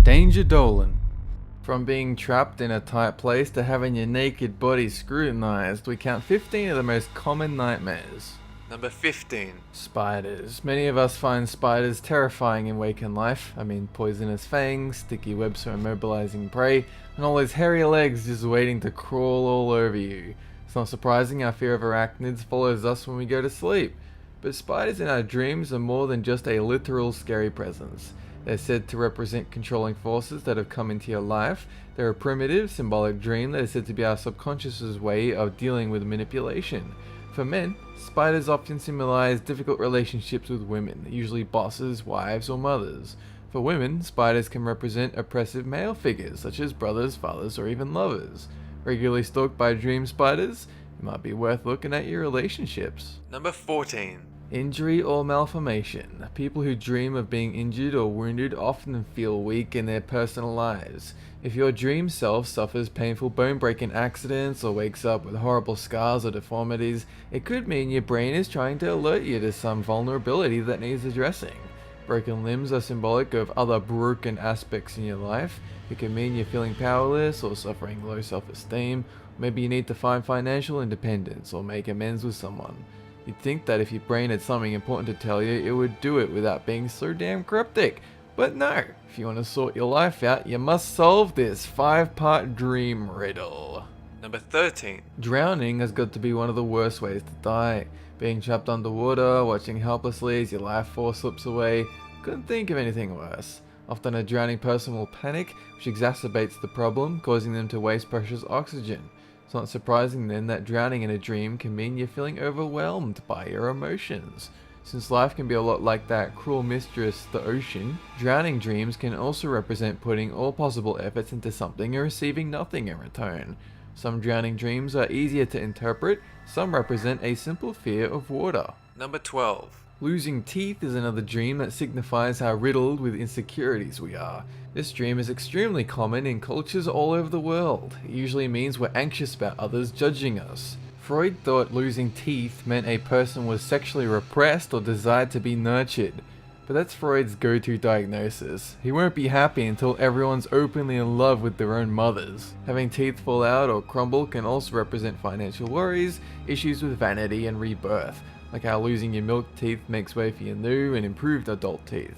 Danger Dolan. From being trapped in a tight place to having your naked body scrutinized, we count 15 of the most common nightmares. Number 15. Spiders. Many of us find spiders terrifying in waking life. I mean, poisonous fangs, sticky webs for immobilizing prey, and all those hairy legs just waiting to crawl all over you. It's not surprising our fear of arachnids follows us when we go to sleep. But spiders in our dreams are more than just a literal scary presence. They're said to represent controlling forces that have come into your life. They're a primitive, symbolic dream that is said to be our subconscious's way of dealing with manipulation. For men, spiders often symbolize difficult relationships with women, usually bosses, wives, or mothers. For women, spiders can represent oppressive male figures, such as brothers, fathers, or even lovers. Regularly stalked by dream spiders, it might be worth looking at your relationships. Number 14. Injury or malformation. People who dream of being injured or wounded often feel weak in their personal lives. If your dream self suffers painful bone-breaking accidents or wakes up with horrible scars or deformities, it could mean your brain is trying to alert you to some vulnerability that needs addressing. Broken limbs are symbolic of other broken aspects in your life. It can mean you're feeling powerless or suffering low self-esteem. Maybe you need to find financial independence or make amends with someone. You'd think that if your brain had something important to tell you, it would do it without being so damn cryptic. But no, if you want to sort your life out, you must solve this 5-part dream riddle. Number 13. Drowning has got to be one of the worst ways to die. Being trapped underwater, watching helplessly as your life force slips away, couldn't think of anything worse. Often a drowning person will panic, which exacerbates the problem, causing them to waste precious oxygen. It's not surprising then that drowning in a dream can mean you're feeling overwhelmed by your emotions. Since life can be a lot like that cruel mistress, the ocean, drowning dreams can also represent putting all possible efforts into something and receiving nothing in return. Some drowning dreams are easier to interpret, some represent a simple fear of water. Number 12. Losing teeth is another dream that signifies how riddled with insecurities we are. This dream is extremely common in cultures all over the world. It usually means we're anxious about others judging us. Freud thought losing teeth meant a person was sexually repressed or desired to be nurtured. But that's Freud's go-to diagnosis. He won't be happy until everyone's openly in love with their own mothers. Having teeth fall out or crumble can also represent financial worries, issues with vanity and rebirth, like how losing your milk teeth makes way for your new and improved adult teeth.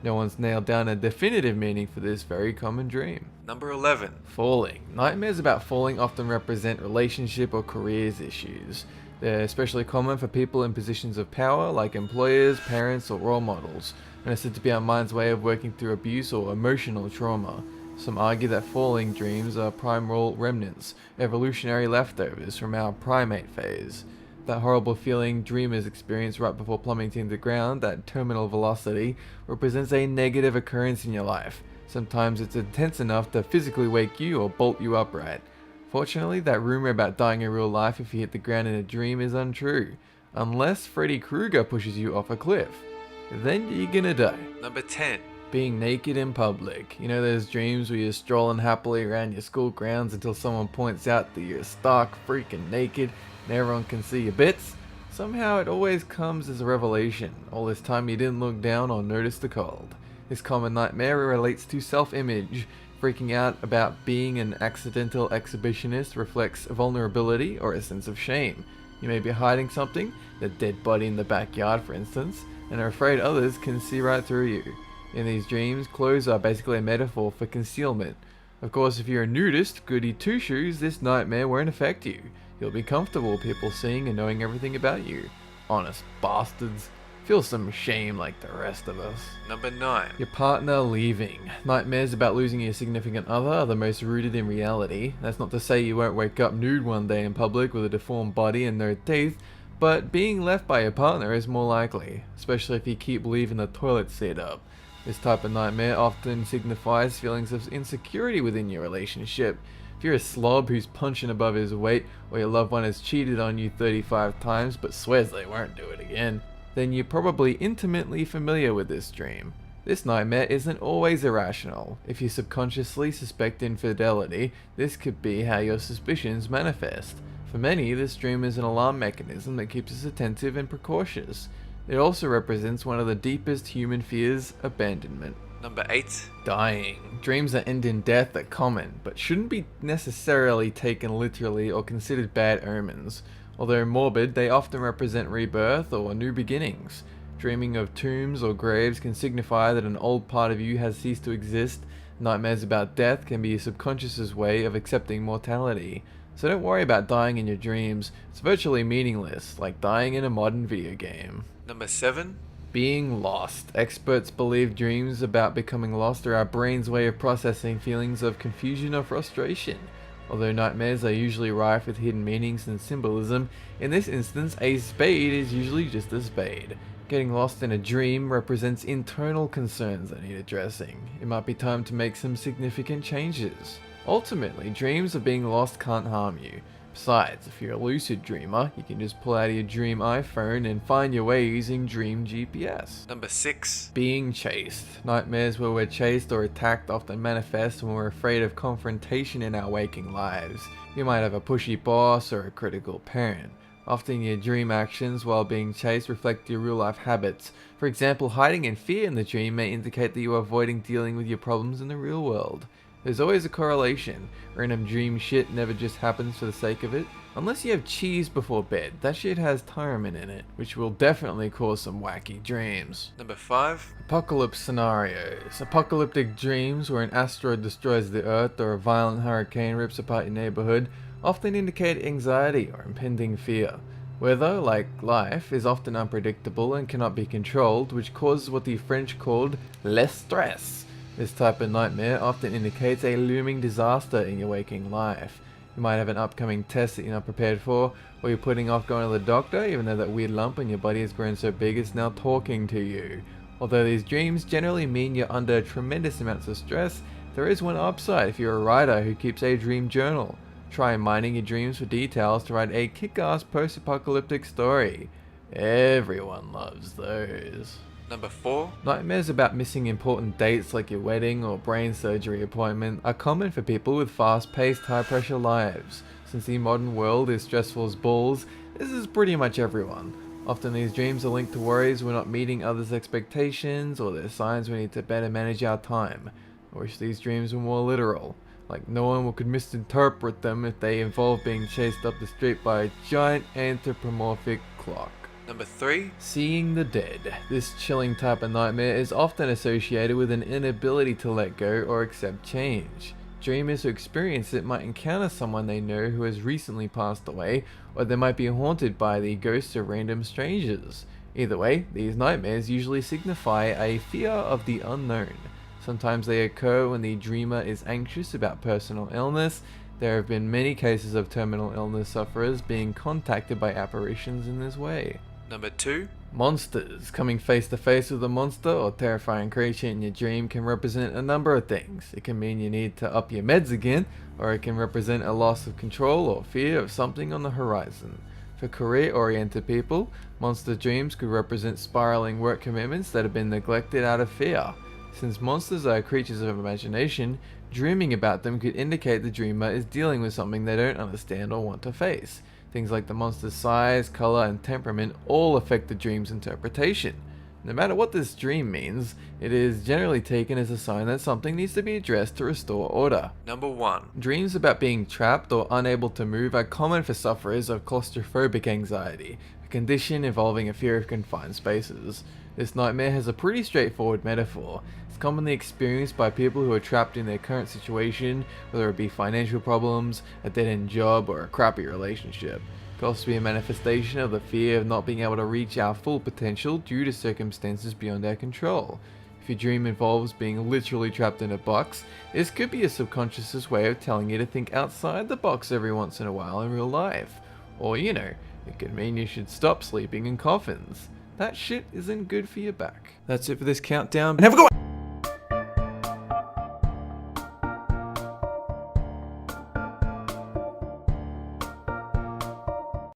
No one's nailed down a definitive meaning for this very common dream. Number 11. Falling. Nightmares about falling often represent relationship or careers issues. They're especially common for people in positions of power like employers, parents, or role models, and are said to be our mind's way of working through abuse or emotional trauma. Some argue that falling dreams are primal remnants, evolutionary leftovers from our primate phase. That horrible feeling dreamers experience right before plummeting to the ground, that terminal velocity, represents a negative occurrence in your life. Sometimes it's intense enough to physically wake you or bolt you upright. Fortunately, that rumor about dying in real life if you hit the ground in a dream is untrue, unless Freddy Krueger pushes you off a cliff. Then you're gonna die. Number 10. Being naked in public. You know those dreams where you're strolling happily around your school grounds until someone points out that you're stark freaking naked and everyone can see your bits? Somehow it always comes as a revelation. All this time you didn't look down or notice the cold. This common nightmare relates to self-image. Freaking out about being an accidental exhibitionist reflects vulnerability or a sense of shame. You may be hiding something, a dead body in the backyard for instance, and are afraid others can see right through you. In these dreams, clothes are basically a metaphor for concealment. Of course, if you're a nudist, goody two-shoes, this nightmare won't affect you. You'll be comfortable with people seeing and knowing everything about you. Honest bastards. Feel some shame like the rest of us. Number 9. Your partner leaving. Nightmares about losing your significant other are the most rooted in reality. That's not to say you won't wake up nude one day in public with a deformed body and no teeth, but being left by your partner is more likely, especially if you keep leaving the toilet seat up. This type of nightmare often signifies feelings of insecurity within your relationship. If you're a slob who's punching above his weight, or your loved one has cheated on you 35 times but swears they won't do it again, then you're probably intimately familiar with this dream. This nightmare isn't always irrational. If you subconsciously suspect infidelity, this could be how your suspicions manifest. For many, this dream is an alarm mechanism that keeps us attentive and precautious. It also represents one of the deepest human fears, abandonment. Number 8. Dying. Dreams that end in death are common, but shouldn't be necessarily taken literally or considered bad omens. Although morbid, they often represent rebirth or new beginnings. Dreaming of tombs or graves can signify that an old part of you has ceased to exist. Nightmares about death can be your subconscious's way of accepting mortality. So don't worry about dying in your dreams. It's virtually meaningless, like dying in a modern video game. Number 7. Being lost. Experts believe dreams about becoming lost are our brain's way of processing feelings of confusion or frustration. Although nightmares are usually rife with hidden meanings and symbolism, in this instance a spade is usually just a spade. Getting lost in a dream represents internal concerns that need addressing. It might be time to make some significant changes. Ultimately, dreams of being lost can't harm you. Besides, if you're a lucid dreamer, you can just pull out your dream iPhone and find your way using Dream GPS. Number 6. Being chased. Nightmares where we're chased or attacked often manifest when we're afraid of confrontation in our waking lives. You might have a pushy boss or a critical parent. Often your dream actions while being chased reflect your real life habits. For example, hiding in fear in the dream may indicate that you are avoiding dealing with your problems in the real world. There's always a correlation. Random dream shit never just happens for the sake of it. Unless you have cheese before bed, that shit has tyramine in it, which will definitely cause some wacky dreams. Number 5. Apocalypse scenarios. Apocalyptic dreams where an asteroid destroys the earth or a violent hurricane rips apart your neighborhood often indicate anxiety or impending fear. Weather, like life, is often unpredictable and cannot be controlled, which causes what the French called les stress. This type of nightmare often indicates a looming disaster in your waking life. You might have an upcoming test that you're not prepared for, or you're putting off going to the doctor even though that weird lump in your body has grown so big it's now talking to you. Although these dreams generally mean you're under tremendous amounts of stress, there is one upside if you're a writer who keeps a dream journal. Try mining your dreams for details to write a kick-ass post-apocalyptic story. Everyone loves those. Number 4. Nightmares about missing important dates like your wedding or brain surgery appointment are common for people with fast-paced, high-pressure lives. Since the modern world is stressful as balls, this is pretty much everyone. Often these dreams are linked to worries we're not meeting others' expectations, or they're signs we need to better manage our time. I wish these dreams were more literal. Like no one could misinterpret them if they involve being chased up the street by a giant anthropomorphic clock. Number 3. Seeing the dead. This chilling type of nightmare is often associated with an inability to let go or accept change. Dreamers who experience it might encounter someone they know who has recently passed away, or they might be haunted by the ghosts of random strangers. Either way, these nightmares usually signify a fear of the unknown. Sometimes they occur when the dreamer is anxious about personal illness. There have been many cases of terminal illness sufferers being contacted by apparitions in this way. Number 2. Monsters. Coming face to face with a monster or terrifying creature in your dream can represent a number of things. It can mean you need to up your meds again, or it can represent a loss of control or fear of something on the horizon. For career-oriented people, monster dreams could represent spiraling work commitments that have been neglected out of fear. Since monsters are creatures of imagination, dreaming about them could indicate the dreamer is dealing with something they don't understand or want to face. Things like the monster's size, color, and temperament all affect the dream's interpretation. No matter what this dream means, it is generally taken as a sign that something needs to be addressed to restore order. Number 1. Dreams about being trapped or unable to move are common for sufferers of claustrophobic anxiety, a condition involving a fear of confined spaces. This nightmare has a pretty straightforward metaphor. It's commonly experienced by people who are trapped in their current situation, whether it be financial problems, a dead-end job, or a crappy relationship. It could also be a manifestation of the fear of not being able to reach our full potential due to circumstances beyond our control. If your dream involves being literally trapped in a box, this could be a subconscious's way of telling you to think outside the box every once in a while in real life. Or, it could mean you should stop sleeping in coffins. That shit isn't good for your back. That's it for this countdown. And have a good one!